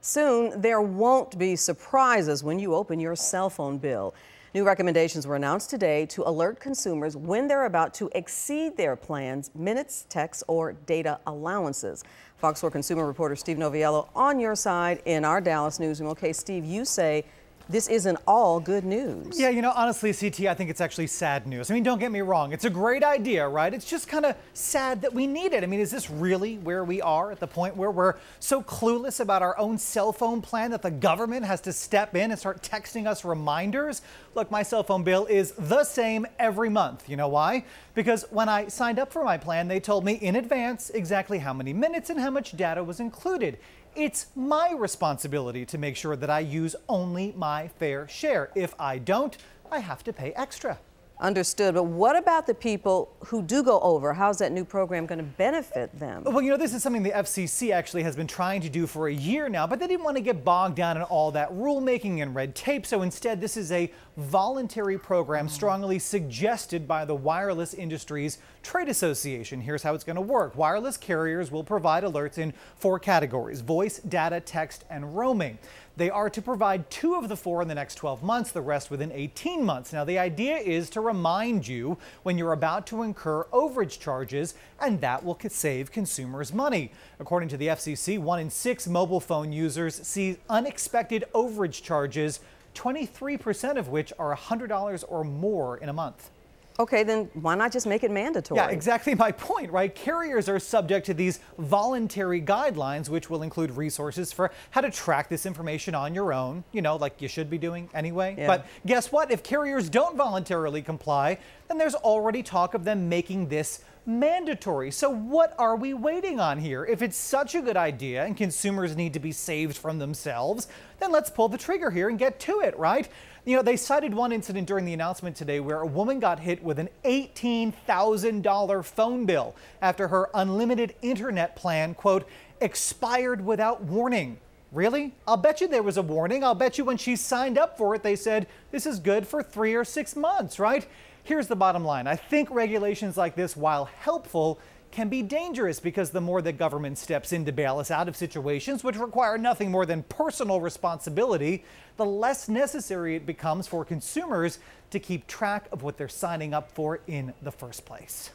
Soon, there won't be surprises when you open your cell phone bill. New recommendations were announced today to alert consumers when they're about to exceed their plan's minutes, texts, or data allowances. Fox 4 consumer reporter Steve Noviello on your side in our Dallas newsroom. Okay, Steve, you say this isn't all good news. Yeah, honestly, CT, I think it's actually sad news. I mean, don't get me wrong. It's a great idea, right? It's just kind of sad that we need it. I mean, is this really where we are at the point where we're so clueless about our own cell phone plan that the government has to step in and start texting us reminders? Look, my cell phone bill is the same every month. You know why? Because when I signed up for my plan, they told me in advance exactly how many minutes and how much data was included. It's my responsibility to make sure that I use only my fair share. If I don't, I have to pay extra. Understood. But what about the people who do go over? How's that new program going to benefit them? Well, this is something the FCC actually has been trying to do for a year now, but they didn't want to get bogged down in all that rulemaking and red tape. So instead, this is a voluntary program strongly suggested by the Wireless Industries Trade Association. Here's how it's going to work. Wireless carriers will provide alerts in 4 categories: voice, data, text, and roaming. They are to provide 2 of the 4 in the next 12 months, the rest within 18 months. Now, the idea is to remind you when you're about to incur overage charges, and that will save consumers money. According to the FCC, 1 in 6 mobile phone users see unexpected overage charges, 23% of which are $100 or more in a month. Okay, then why not just make it mandatory? Yeah, exactly my point, right? Carriers are subject to these voluntary guidelines, which will include resources for how to track this information on your own, like you should be doing anyway. Yeah. But guess what? If carriers don't voluntarily comply, then there's already talk of them making this mandatory. So what are we waiting on here? If it's such a good idea and consumers need to be saved from themselves, then let's pull the trigger here and get to it, right? They cited one incident during the announcement today where a woman got hit with an $18,000 phone bill after her unlimited internet plan, quote, expired without warning. Really? I'll bet you there was a warning. I'll bet you when she signed up for it, they said, this is good for 3 or 6 months, right? Here's the bottom line. I think regulations like this, while helpful, can be dangerous because the more the government steps in to bail us out of situations which require nothing more than personal responsibility, the less necessary it becomes for consumers to keep track of what they're signing up for in the first place.